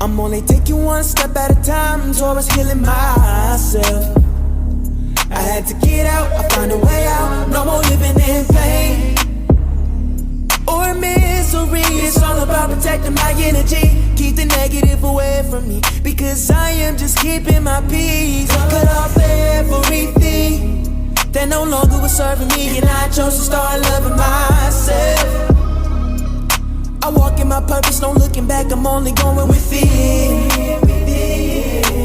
I'm only taking one step at a time towards healing myself. I had to get out, I find a way out. No more living in pain or misery. It's all about protecting my energy. Keep the negative away from me, because I am just keeping my peace. Cut off everything that no longer was serving me, and I chose to start loving myself. I walk in my purpose, no looking back, I'm only going within.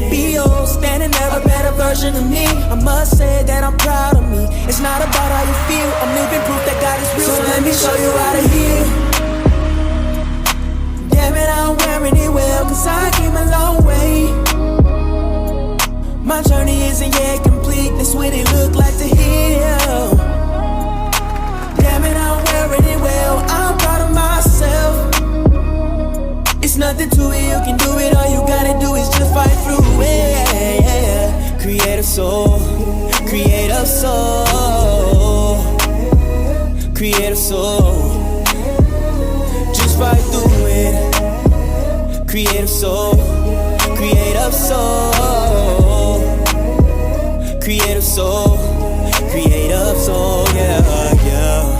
Be old, standing there, a better version of me. I must say that I'm proud of me. It's not about how you feel, I'm living proof that God is real. So let me show you how to heal. Damn it, I'm wearing it well, cause I came a long way. My journey isn't yet complete, that's what it look like to heal. Damn it, I'm wearing it well, I'm proud of myself. It's nothing to it, you can do it, all you gotta do is just fight through it. Creative soul, creative soul, creative soul. Just fight through it. Creative soul, creative soul, creative soul, creative soul, yeah, yeah.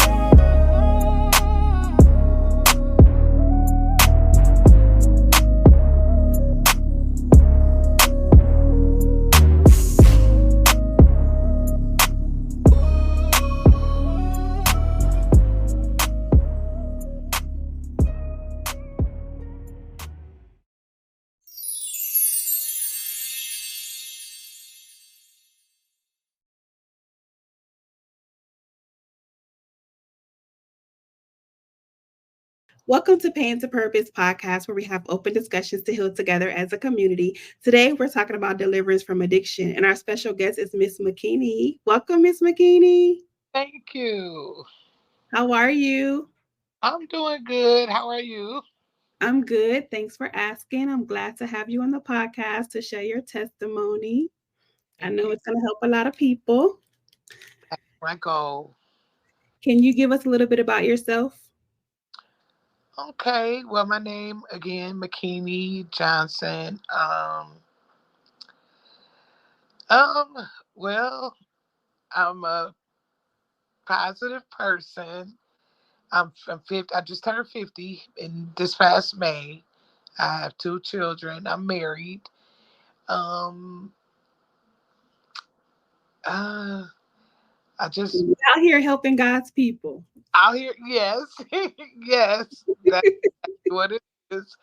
Welcome to Pain to Purpose podcast, where we have open discussions to heal together as a community. Today, we're talking about deliverance from addiction, and our special guest is Miss Makini. Welcome, Miss Makini. Thank you. How are you? I'm doing good. How are you? I'm good. Thanks for asking. I'm glad to have you on the podcast to share your testimony. I Thank know you. it's going to help a lot of people. My goal. Can you give us a little bit about yourself? Okay. Well, my name again, Makini Johnson. Um, well, I'm a positive person. I'm 50. I just turned 50 in this past May. I have two children. I'm married. Um, uh, I just You're out here helping God's people. out here. Yes, yes. That's what it is.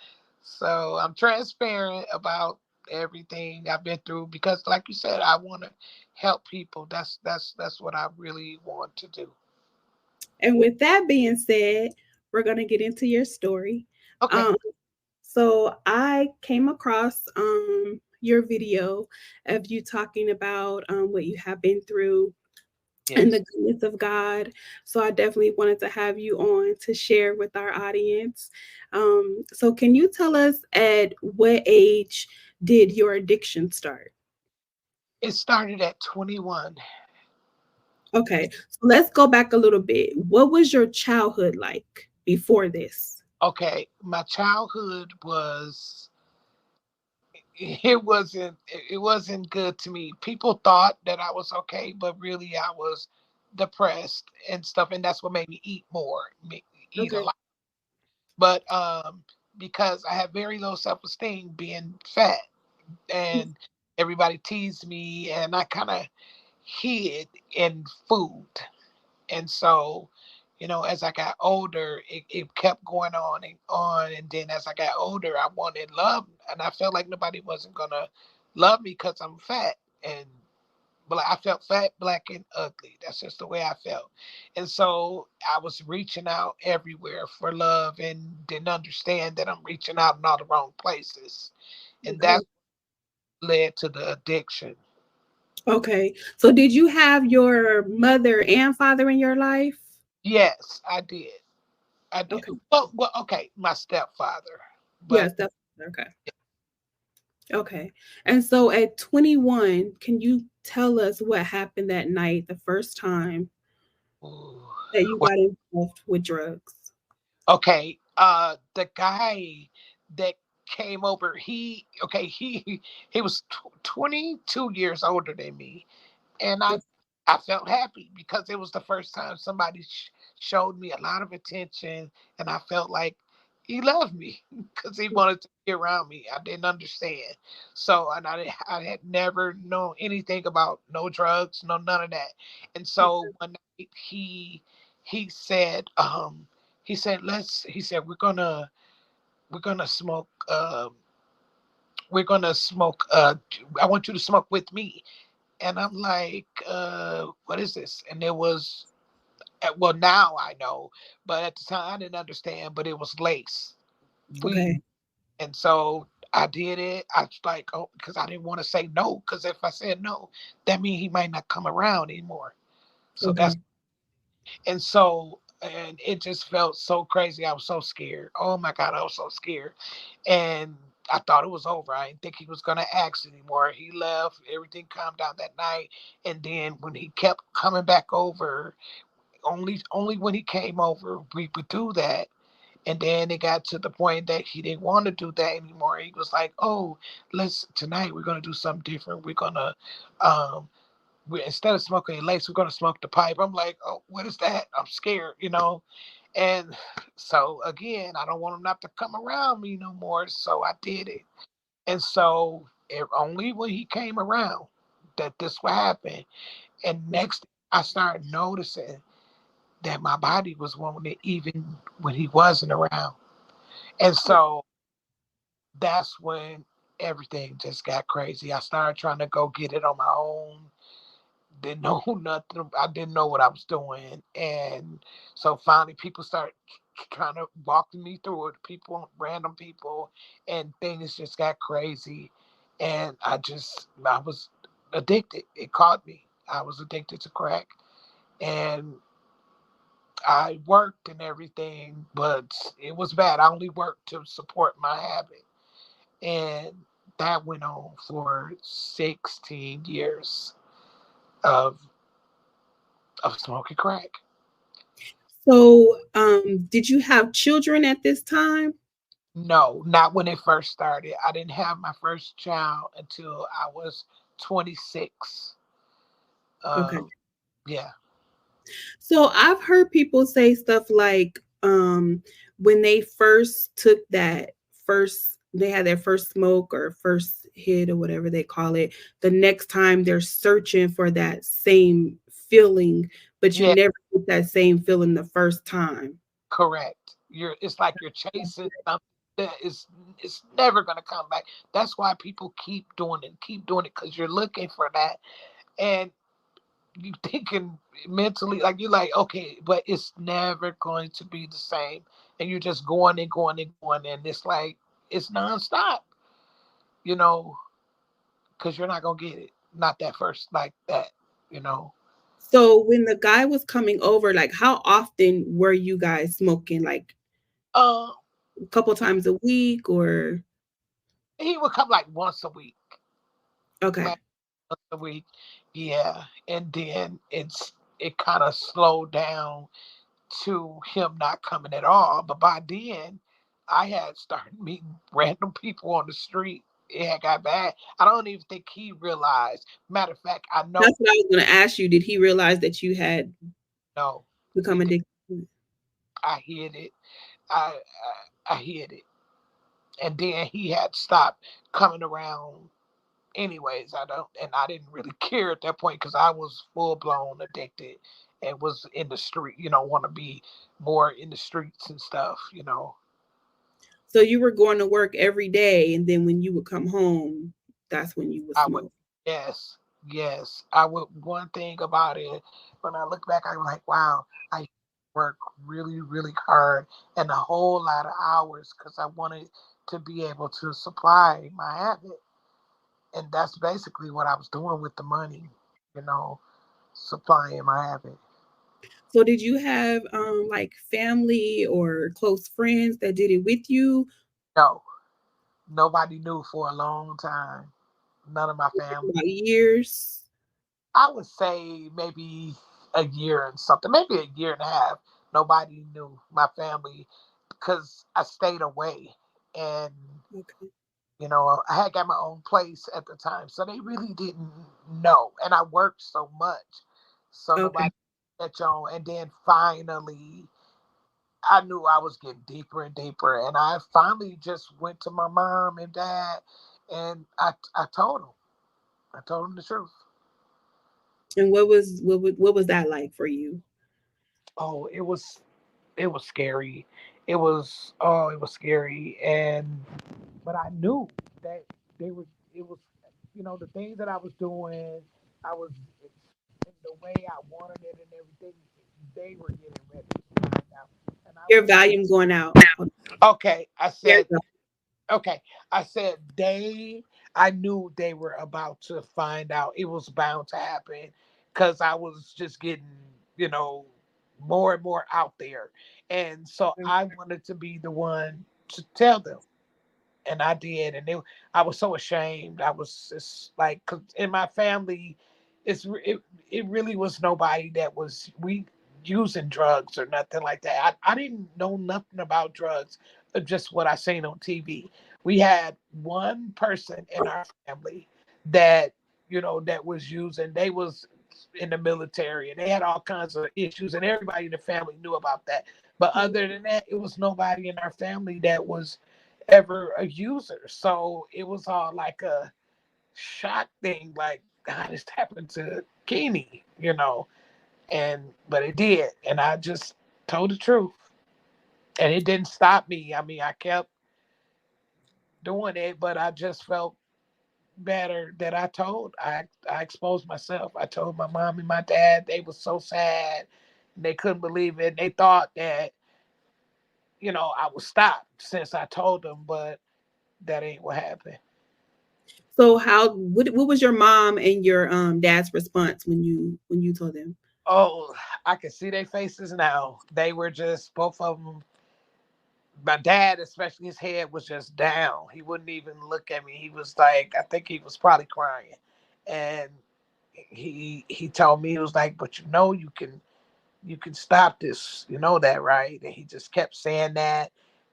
So I'm transparent about everything I've been through because, like you said, I want to help people. That's what I really want to do. And with that being said, we're going to get into your story. Okay. Um, so I came across your video of you talking about what you have been through and Yes. the goodness of God. So I definitely wanted to have you on to share with our audience. So can you tell us at what age did your addiction start? It started at 21. Okay, so let's go back a little bit. What was your childhood like before this? Okay, my childhood was it wasn't good to me. People thought that I was okay, but really I was depressed and stuff, and that's what made me eat more, eat a Okay. lot. But because I have very low self-esteem being fat, and everybody teased me, and I kind of hid in food. And so, as I got older, it kept going on and on. And then as I got older, I wanted love, and I felt like nobody wasn't gonna love me because I'm fat. And but I felt fat, black, and ugly. That's just the way I felt. And so I was reaching out everywhere for love and didn't understand that I'm reaching out in all the wrong places. And Okay. that led to the addiction. Okay. So did you have your mother and father in your life? Yes, I did. I did. Okay. Well, okay, my stepfather, but Yes, that's okay. Okay. And so at 21, can you tell us what happened that night, the first time ooh, that you well, got involved with drugs? okay, the guy that came over, he was 22 years older than me, and I felt happy because it was the first time somebody showed me a lot of attention, and I felt like he loved me because he wanted to be around me. I didn't understand, so and I had never known anything about no drugs, no none of that, and so one night he said he said we're gonna smoke we're gonna smoke I want you to smoke with me, and I'm like, what is this? And it was, well, now I know, but at the time I didn't understand, but it was lace, Okay. weed. And so I did it. I was like, oh, because I didn't want to say no, because if I said no, that means he might not come around anymore. So that's, Okay. and so, and it just felt so crazy. I was so scared. Oh my God, I was so scared. And I thought it was over. I didn't think he was going to ask anymore. He left, everything calmed down that night. And then when he kept coming back over, only when he came over, we would do that. And then it got to the point that he didn't want to do that anymore. He was like, "Oh, let's tonight we're gonna do something different. We're gonna um instead of smoking lace, we're gonna smoke the pipe." I'm like, "Oh, what is that?" I'm scared. And so again, I don't want him not to come around me no more. So I did it. And so only when he came around that this would happen. And next I started noticing that my body was wanting it even when he wasn't around. And so that's when everything just got crazy. I started trying to go get it on my own. Didn't know nothing. I didn't know what I was doing. And so finally people started trying to walk me through it. People, random people, and things just got crazy. And I was addicted. It caught me. I was addicted to crack. And I worked and everything, but it was bad. I only worked to support my habit. And that went on for 16 years of smoking crack. So, did you have children at this time? No, not when it first started. I didn't have my first child until I was 26. Okay. Um, yeah, So I've heard people say stuff like, when they first took that first, they had their first smoke or first hit or whatever they call it, the next time they're searching for that same feeling, but you yeah, never get that same feeling the first time. correct. It's like you're chasing something that it's never gonna come back. That's why people keep doing it because you're looking for that. And you thinking mentally like you're like okay but it's never going to be the same, and you're just going and going and going, and it's like it's nonstop, you know because you're not gonna get it, not that first like that you know So when the guy was coming over, like how often were you guys smoking? Like uh a couple times a week or he would come like once a week, okay. like once a week, yeah. And then it kind of slowed down to him not coming at all. But by then, I had started meeting random people on the street. It had got bad. I don't even think he realized. Matter of fact, I know, That's what I was gonna ask you. Did he realize that you had no, he become did. addicted? I hid it. I hid it, and then he had stopped coming around. Anyways, I didn't really care at that point because I was full blown addicted and was in the street. Want to be more in the streets and stuff. So you were going to work every day, and then when you would come home, that's when you would I would, smoke. yes, yes. I would. One thing about it, when I look back, I'm like, wow, I work really, really hard and a whole lot of hours because I wanted to be able to supply my habit. And that's basically what I was doing with the money, you know, supplying my habit. So did you have like family or close friends that did it with you? No, nobody knew for a long time. None of my family. About years? I would say maybe a year and something, maybe a year and a half. Nobody knew my family because I stayed away. And, Okay. I had got my own place at the time. So they really didn't know. And I worked so much. So Okay. nobody catch on. And then finally, I knew I was getting deeper and deeper. And I finally just went to my mom and dad and I told them. I told them the truth. And what was that like for you? Oh, it was scary. It was scary, and but I knew that they were. It was, the things that I was doing. I was in the way I wanted it and everything. They were getting ready to find out, and I Your was volume going out. okay. I There said you okay. I said they. I knew they were about to find out. It was bound to happen because I was just getting, you know, more and more out there, and so go. I wanted to be the one to tell them, and I did, and I was so ashamed. I was just like, 'cause in my family, it really was nobody that was we using drugs or nothing like that. I didn't know nothing about drugs, just what I seen on TV. We had one person in our family that that was using. They was in the military and they had all kinds of issues, and everybody in the family knew about that. But other than that, it was nobody in our family that was ever a user. So it was all like a shock thing, like, God, this happened to Keeney, And but it did. And I just told the truth. And it didn't stop me. I mean, I kept doing it, but I just felt better that I told. I exposed myself. I told my mom and my dad. They were so sad. They couldn't believe it. They thought that, I was stopped since I told them, but that ain't what happened. So what was your mom and your dad's response when you told them? Oh, I can see their faces now. They were just both of them. My dad, especially, his head was just down. He wouldn't even look at me. He was like, I think he was probably crying, and he told me, he was like, but you can stop this. You know that, right? And he just kept saying that,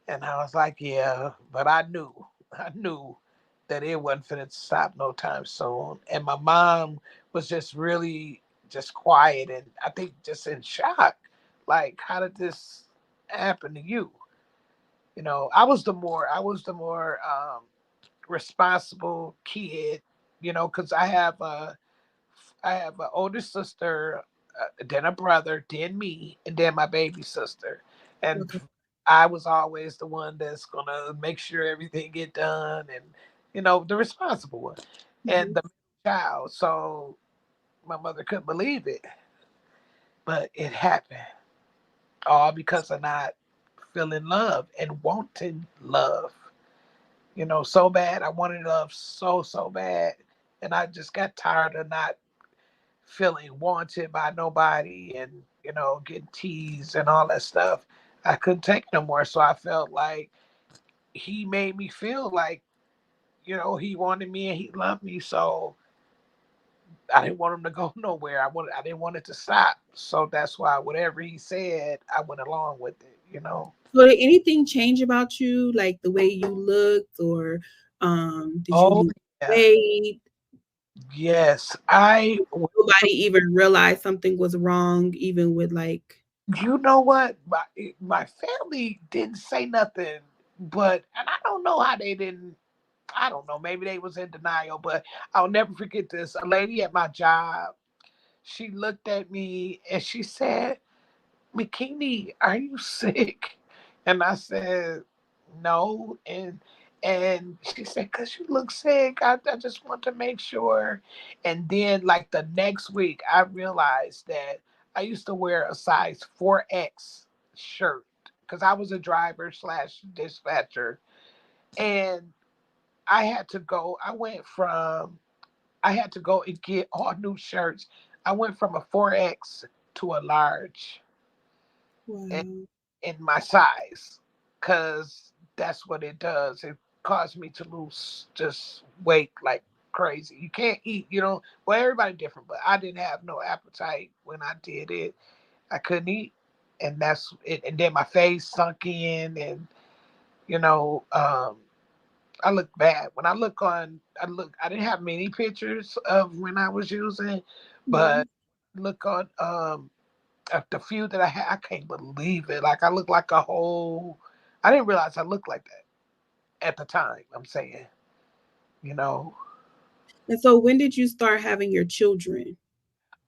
and I was like, yeah, but I knew that it wasn't finna stop no time soon. And my mom was just really just quiet and I think just in shock. Like, how did this happen to you? I was the more responsible kid, because I have an older sister, then a brother, then me, and then my baby sister. And Okay. I was always the one that's gonna make sure everything get done, and the responsible one, and Mhm. the child. So my mother couldn't believe it, but it happened all because of not feeling love and wanting love. So bad. I wanted love so bad, and I just got tired of not feeling wanted by nobody and getting teased and all that stuff. I couldn't take it no more. So I felt like he made me feel like he wanted me and he loved me. So I didn't want him to go nowhere. I didn't want it to stop. So that's why whatever he said, I went along with it. So did anything change about you, like the way you looked, or did you Oh lose yeah. weight? Yes. I Nobody even realized something was wrong, even with like. You know what? My family didn't say nothing, but and I don't know how they didn't. I don't know. Maybe they was in denial, but I'll never forget this. A lady at my job, she looked at me and she said, "Makini, are you sick?" And I said, "No." And she said, "Cause you look sick. I just want to make sure." And then, like the next week, I realized that I used to wear a size 4X shirt because I was a driver slash dispatcher, and I had to go. I had to go and get all new shirts. I went from a 4X to a large in, Wow. in my size because that's what it does. It caused me to lose just weight like crazy. You can't eat, well, everybody different, but I didn't have no appetite when I did it. I couldn't eat. And that's it. And then my face sunk in, and, you know, um, I look bad. When I didn't have many pictures of when I was using, Mm-hmm. but look on the few that I had, I can't believe it. Like I look like a whole. I didn't realize I looked like that at the time. I'm saying, you know. And so when did you start having your children?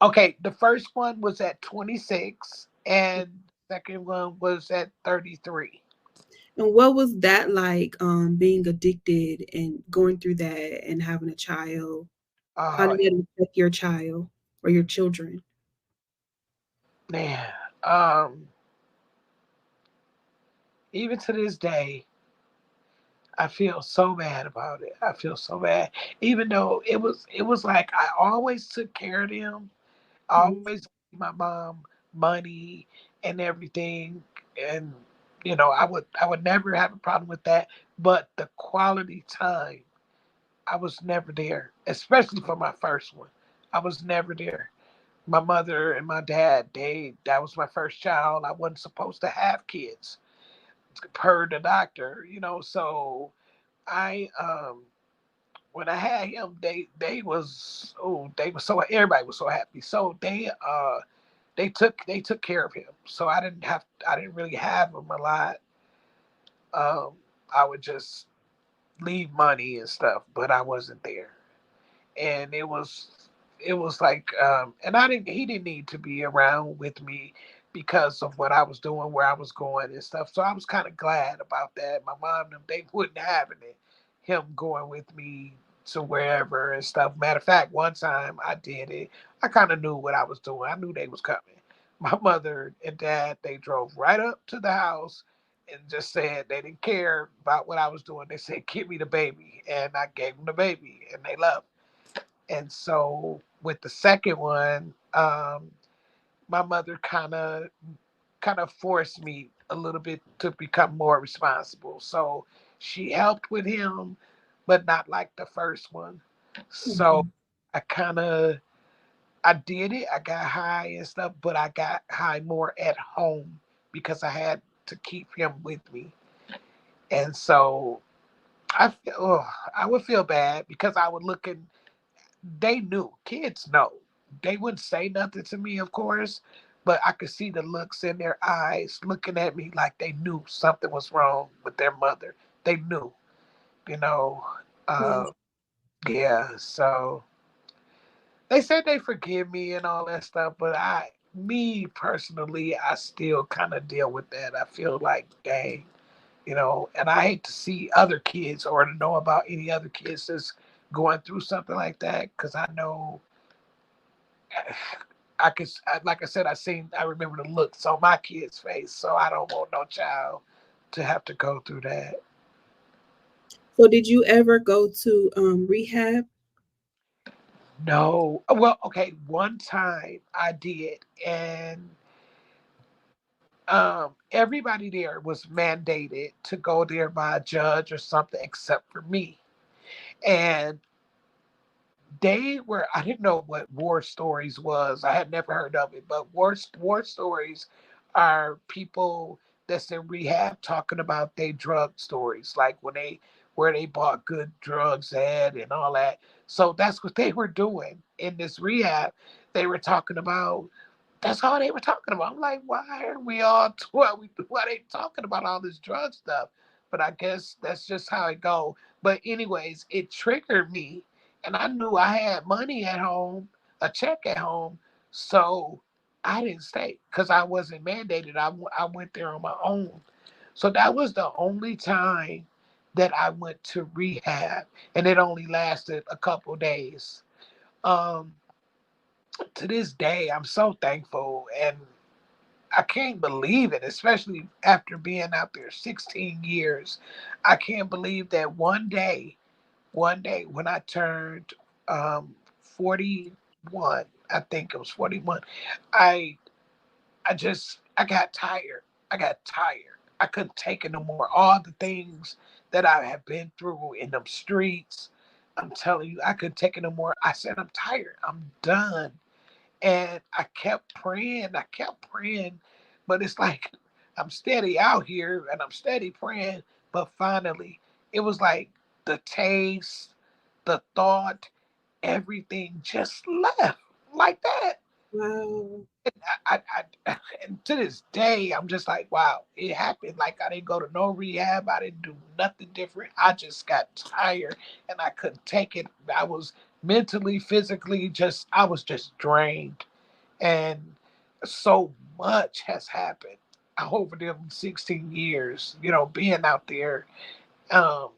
Okay, the first one was at 26, and the second one was at 33. And what was that like, being addicted and going through that and having a child? How Oh did it affect your child or your children? man, um, even to this day, I feel so bad about it. I feel so bad, even though it was like I always took care of them. I Mhm. always gave my mom money and everything, and I would never have a problem with that. But the quality time, I was never there, especially for my first one. I was never there. My mother and my dad, that was my first child. I wasn't supposed to have kids per the doctor, so I when I had him, they was so everybody was so happy. So they took care of him. So I didn't really have him a lot. Um, I would just leave money and stuff, but I wasn't there. And it was like and I didn't he didn't need to be around with me because of what I was doing, where I was going and stuff. So I was kind of glad about that. My mom and them, they wouldn't have it, him going with me to wherever and stuff. Matter of fact, one time I did it. I kind of knew what I was doing. I knew they was coming. My mother and dad, they drove right up to the house and just said they didn't care about what I was doing. They said, "Give me the baby," and I gave them the baby, and they left. And so with the second one, my mother kind of forced me a little bit to become more responsible. So she helped with him, but not like the first one. So Mhm. I kind of I did it. I got high and stuff, but I got high more at home because I had to keep him with me. And so I would feel bad because I would look and they knew. Kids know. They wouldn't say nothing to me, of course, but I could see the looks in their eyes looking at me like they knew something was wrong with their mother. They knew, you know. Yes. Uh, yeah, so they said they forgive me and all that stuff, but me personally, I still kind of deal with that. I feel like, dang, and I hate to see other kids or to know about any other kids that's going through something like that because I know like I said, I remember the looks on my kid's face, so I don't want no child to have to go through that. So did you ever go to rehab? No, well, okay, one time I did, and everybody there was mandated to go there by a judge or something, except for me. And I didn't know what war stories was. I had never heard of it, but war stories are people that's in rehab talking about their drug stories, like where they bought good drugs at and all that. So that's what they were doing in this rehab. They were talking about that's all they were talking about. I'm like, why are we all why are they talking about all this drug stuff? But I guess that's just how it go. But anyways, it triggered me, and I knew I had money at home, a check at home, so I didn't stay because I wasn't mandated. I went there on my own. So that was the only time that I went to rehab, and it only lasted a couple days. Um, to this day, I'm so thankful, and I can't believe it, especially after being out there 16 years. I can't believe that one day. one day when I turned 41, I think it was 41, I I got tired. I got tired. I couldn't take it no more. All the things that I have been through in them streets, I'm telling you, I couldn't take it no more. I said, I'm tired. I'm done. And I kept praying. I kept praying. But it's like I'm steady out here and I'm steady praying. But finally, it was like the taste, the thought, everything just left like that. Wow. And to this day, I'm just like, wow, it happened. Like I didn't go to no rehab. I didn't do nothing different. I just got tired and I couldn't take it. I was mentally, physically, I was just drained. And so much has happened over them 16 years, being out there. Um,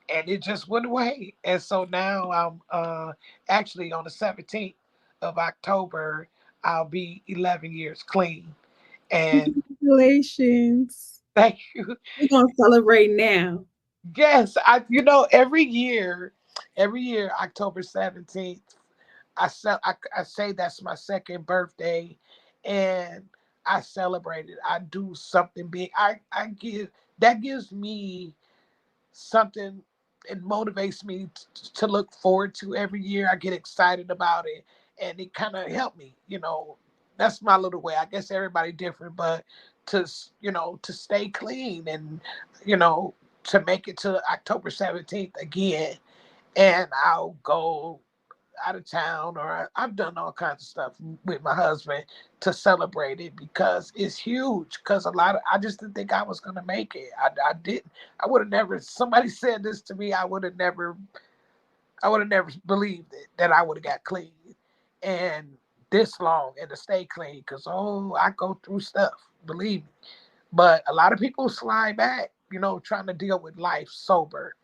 and it just went away. And so now I'm actually on the 17th of October, I'll be 11 years clean. And Congratulations. thank you. We're gonna celebrate now. Yes, every year, October 17th, I say that's my second birthday, and I celebrate it. I do something big. I give that gives me something. It motivates me to look forward to every year. I get excited about it, and it kind of helped me. That's my little way. I guess everybody different, but to stay clean and you know to make it to October 17th again, and I'll go out of town, or I've done all kinds of stuff with my husband to celebrate it because it's huge. Because I just didn't think I was gonna make it. I didn't. I would have never. Somebody said this to me. I would have never believed it that I would have got clean and this long and to stay clean. Because I go through stuff. Believe me. But a lot of people slide back. Trying to deal with life sober.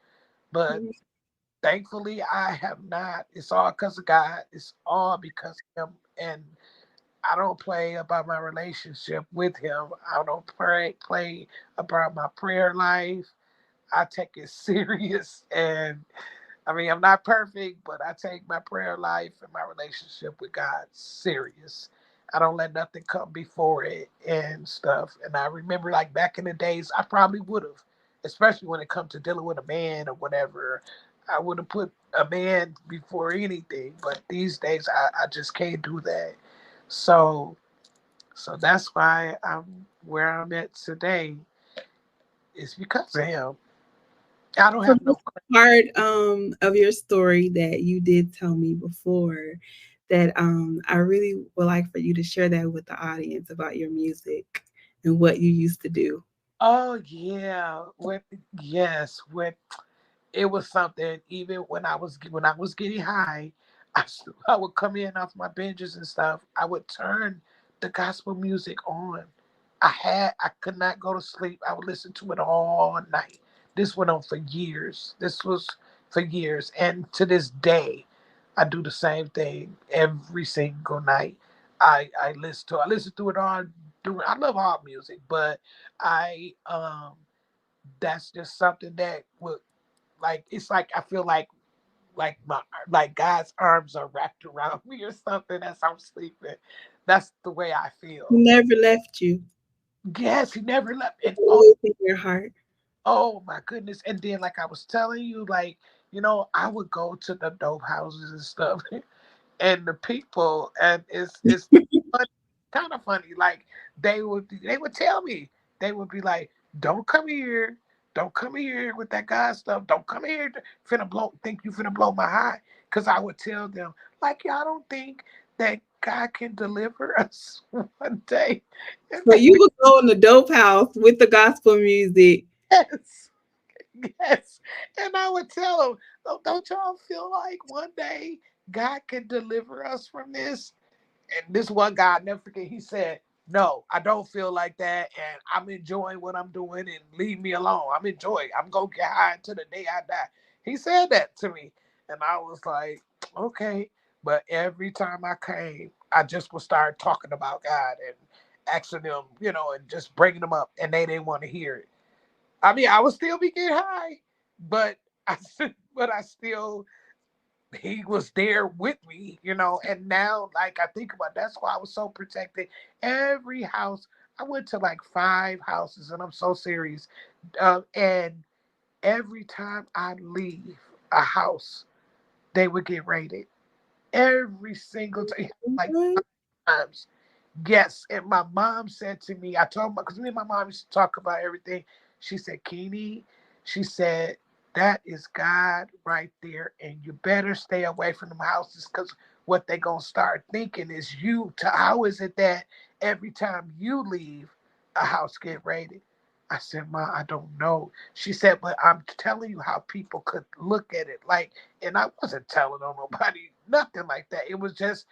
But thankfully, I have not. It's all because of God. It's all because of Him. And I don't play about my relationship with Him. I don't play about my prayer life. I take it serious. And I mean, I'm not perfect, but I take my prayer life and my relationship with God serious. I don't let nothing come before it and stuff. And I remember, like back in the days, I probably would have, especially when it comes to dealing with a man or whatever. I would have put a man before anything, but these days I just can't do that. So, so that's why I'm where I'm at today. It's because of him. I don't So have this no. part of your story that you did tell me before that I really would like for you to share that with the audience about your music and what you used to do. Oh yeah, when it was something. Even when I was getting high, I would come in off my binges and stuff. I would turn the gospel music on. I could not go to sleep. I would listen to it all night. This went on for years. This was for years, and to this day, I do the same thing every single night. I listen to it all. I love all music, but I that's just something that would like it's like I feel like God's arms are wrapped around me or something as I'm sleeping. That's the way I He feel. never left you. Yes, he never left. And Always in your heart. oh my goodness. And then like I was telling you, like, I would go to the dope houses and stuff. And the people, and it's funny, kind of funny. Like they would tell me, they would be like, don't come here with that God stuff. Don't come here finna blow think you finna blow my high. Cause I would tell them, like, y'all don't think that God can deliver us one day. And So you would go in the dope house with the gospel music. yes, yes. And I would tell them, oh, don't y'all feel like one day God can deliver us from this? And this one guy, I never forget, he said, no, I don't feel like that. And I'm enjoying what I'm doing and leave me alone. I'm enjoying. I'm going to get high until the day I die. He said that to me. And I was like, okay. But every time I came, I just would start talking about God and asking them, and just bringing them up. And they didn't want to hear it. I mean, I would still be getting high, but but I still, he was there with me, and now, like, I think about, that's why I was so protected. Every house, I went to like 5 houses, and I'm so serious. And every time I leave a house, they would get raided. Every single time, like What? times. Yes, and my mom said to me, I told my, because me and my mom used to talk about everything. She said, Keeney, she said, that is God right there, and you better stay away from them houses, because what they gonna start thinking is you. To how is it that every time you leave, a house get raided? I said, Ma, I don't know. She said, but I'm telling you how people could look at it. Like, and I wasn't telling on nobody, nothing like that. It was just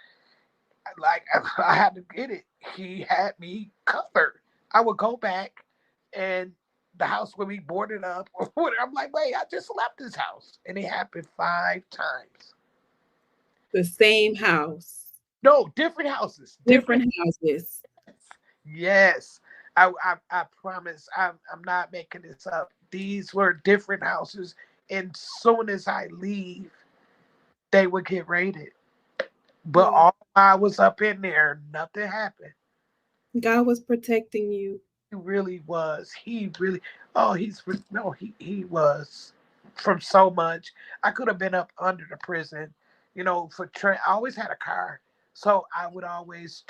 like, I had to get it. He had me covered. I would go back, and the house would be boarded up or whatever. I'm like, wait, I just left this house. And it happened 5 times. The same house, No, different houses. Different. different houses. Yes. I promise I'm not making this up. These were different houses. And soon as I leave, they would get raided. But Mm. all I was up in there, nothing happened. God was protecting you. He really was. He really. Oh, no. He was from so much. I could have been up under the prison, for I always had a car, so I would always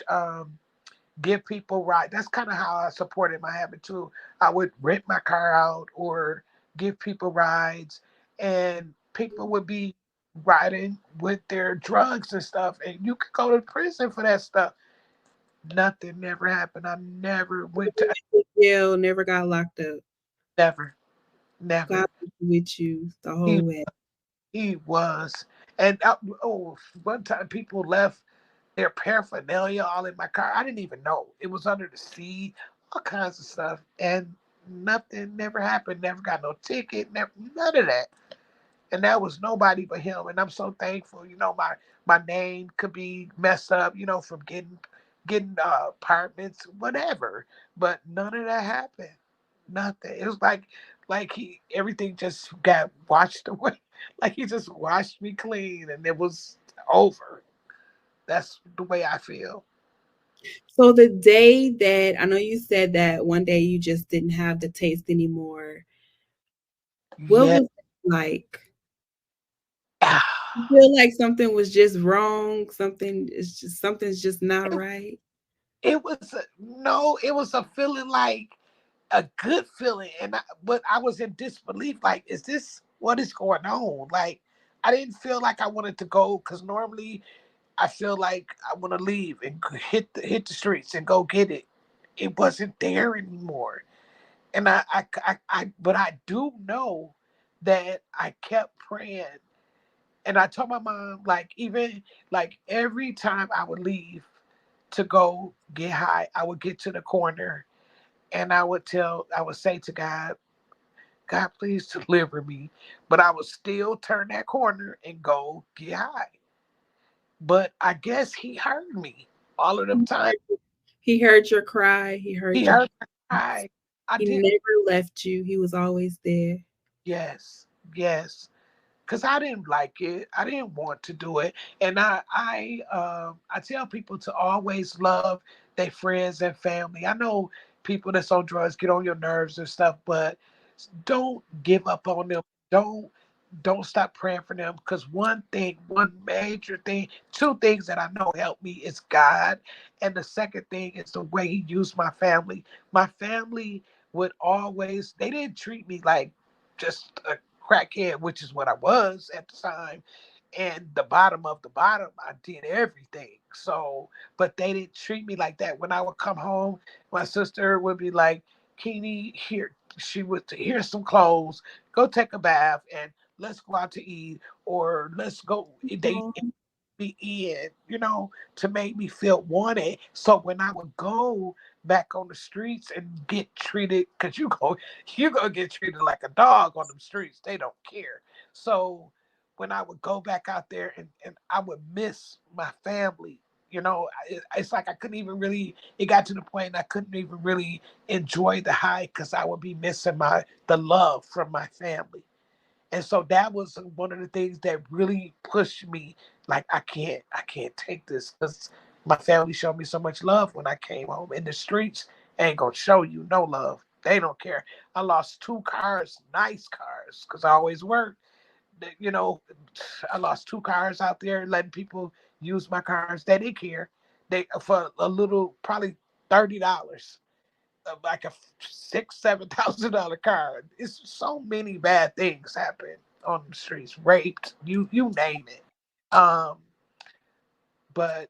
give people rides. That's kind of how I supported my habit too. I would rent my car out or give people rides, and people would be riding with their drugs and stuff, and you could go to prison for that stuff. Nothing never happened. I never went to. Jail, never got locked up. Never, God never. was with you the He whole way. he was, and one time people left their paraphernalia all in my car. I didn't even know it was under the seat, all kinds of stuff, and nothing never happened. Never got no ticket. Never, none of that. And that was nobody but him. And I'm so thankful. My name could be messed up. From getting apartments, whatever. But none of that happened. Nothing. It was like he everything just got washed away. Like he just washed me clean, and it was over. That's the way I feel. So the day that I know you said that one day you just didn't have the taste anymore, what Yeah. was it like? You feel like something was just wrong, something's just not It, right? it was no, it was a feeling like a good feeling, but I was in disbelief. Like, is this what is going on? Like, I didn't feel like I wanted to go, because normally I feel like I want to leave and hit the streets and go get it. It wasn't there anymore, and but I do know that I kept praying, and I told my mom, like, even like every time I would leave to go get high, I would get to the corner, and I would say to God, God, please deliver me. But I would still turn that corner and go get high. But I guess he heard me all of them times. He heard your cry, he He heard your heard my cry. I he did. never left you, he was always there. Yes, yes. Because I didn't like it. I didn't want to do it. And I tell people to always love their friends and family. I know people that's on drugs get on your nerves and stuff, but don't give up on them. Don't stop praying for them, because one major thing, two things that I know helped me is God, and the second thing is the way He used my family. My family would always, they didn't treat me like just a crackhead, which is what I was at the time, and the bottom of the bottom. I did everything. So, but they didn't treat me like that. When I would come home, my sister would be like, Keeney, here, she would, here's some clothes, go take a bath, and let's go out to eat, or let's go. They Aw. me in, to make me feel wanted. So when I would go back on the streets and get treated, because you gonna get treated like a dog on them streets. They don't care. So when I would go back out there, and I would miss my family, it's like I couldn't even really. It got to the point I couldn't even really enjoy the high, because I would be missing the love from my family. And so that was one of the things that really pushed me. Like I can't take this because my family showed me so much love when I came home. In the streets ain't gonna show you no love. They don't care. I lost 2 cars, nice cars, because I always worked. You know, I lost 2 cars out there letting people use my cars. They didn't care. They for a little, probably $30, like a $6,000-7,000 car. It's so many bad things happen on the streets, raped, you name it. Um, but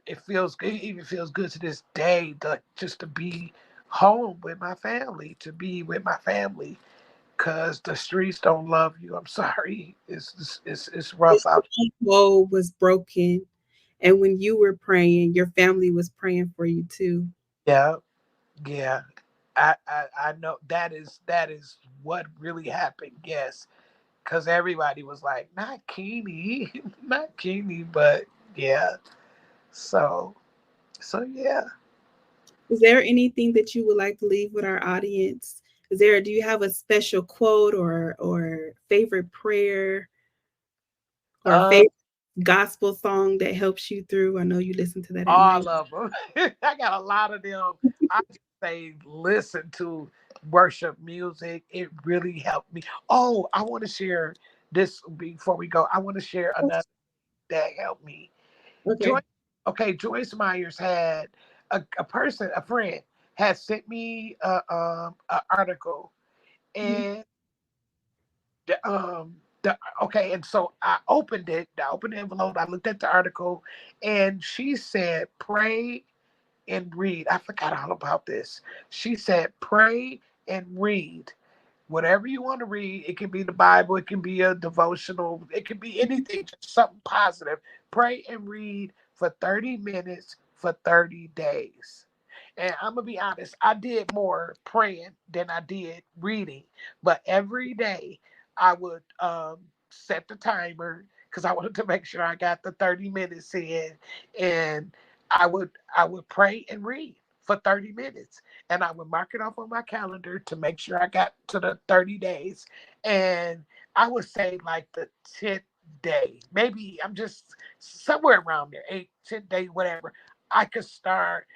it even feels good to this day to just to be home with my family, to be with my family, because the streets don't love you. I'm sorry, it's The rough out. wall was broken, and when you were praying, your family was praying for you too. Yeah, yeah. I know that is what really happened. Yes, because everybody was like, not Keeney, not Keeney, but yeah. So yeah. Is there anything that you would like to leave with our audience? Do you have a special quote or favorite prayer or Uh, favorite gospel song that helps you through? I know you listen to that at night. all of them. I got a lot of them. I just say listen to worship music. It really helped me. Oh, I want to share this before we go. I want to share another that helped me. Okay. Joyce, okay, Joyce Myers had a friend, had sent me a article, Mhm. and the okay, and so I opened it. I opened the envelope. I looked at the article, and she said, "Pray and read." I forgot all about this. She said, "Pray and read." Whatever you want to read, it can be the Bible, it can be a devotional, it can be anything, just something positive. Pray and read for 30 minutes for 30 days. And I'm gonna be honest, I did more praying than I did reading. But every day I would set the timer because I wanted to make sure I got the 30 minutes in, and I would pray and read for 30 minutes, and I would mark it off on my calendar to make sure I got to the 30 days. And I would say like the 10th day, maybe I'm just somewhere around there, 8, 10 days, whatever, I could start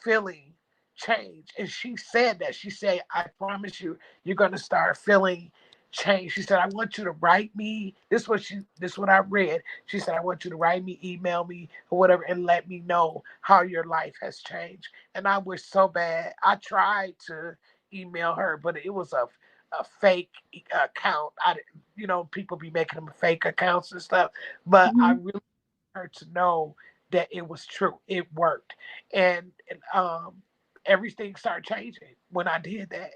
feeling change. And she said that. She said, I promise you, you're gonna start feeling change. She said, I want you to write me. This what I read. She said, I want you to write me, email me, or whatever, and let me know how your life has changed. And I wish so bad. I tried to email her, but it was a fake account. People be making them fake accounts and stuff. But I Mhm. really want her to know that it was true. It worked. And everything started changing when I did that.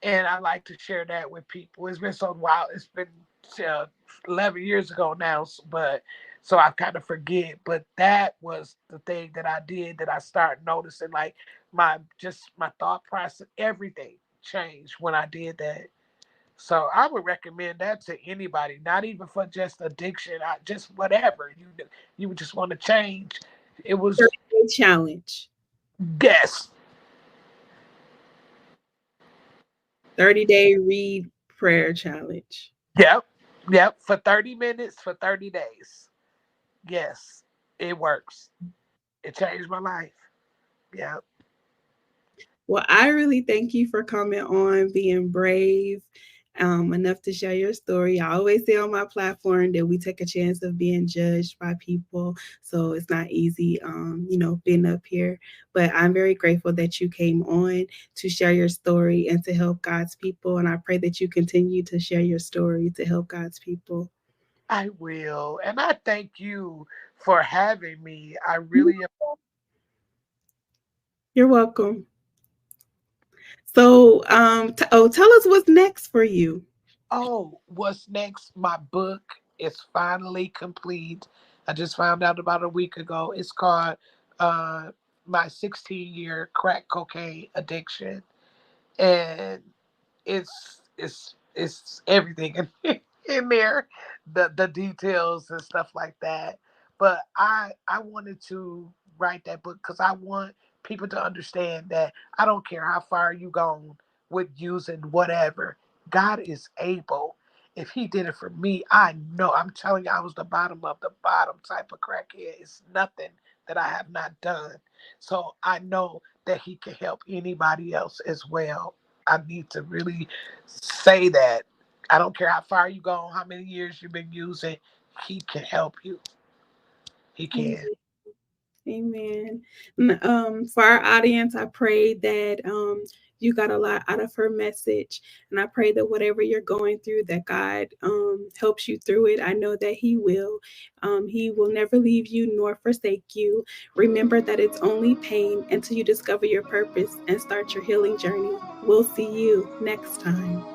And I like to share that with people. It's been so wild. It's been uh, 11 years ago now, but so I kind of forget. But that was the thing that I did that I started noticing, like my thought process, everything changed when I did that. So I would recommend that to anybody, not even for just addiction, just whatever you would just want to change. It was 30-day challenge. yes, 30-day read prayer challenge. yep, yep, for 30 minutes for 30 days. Yes, it works. It changed my life. Yeah. Well, I really thank you for coming on, being brave enough to share your story. I always say on my platform that we take a chance of being judged by people. So it's not easy, being up here. But I'm very grateful that you came on to share your story and to help God's people. And I pray that you continue to share your story to help God's people. I will. And I thank you for having me. I really. You're welcome. So, tell us what's next for you. Oh, what's next? My book is finally complete. I just found out about a week ago. It's called uh, My 16-Year Crack Cocaine Addiction. And it's everything in there, the details and stuff like that. But I wanted to write that book because I want people to understand that I don't care how far you gone with using whatever, God is able. if he did it for me, I know, I'm telling you, I was the bottom of the bottom type of crackhead. It's nothing that I have not done. So I know that he can help anybody else as well. I need to really say that. I don't care how far you go, how many years you've been using, he can help you. He can. Amen. For our audience, I pray that you got a lot out of her message, and I pray that whatever you're going through, that God helps you through it. I know that He will. He will never leave you nor forsake you. Remember that it's only pain until you discover your purpose and start your healing journey. We'll see you next time.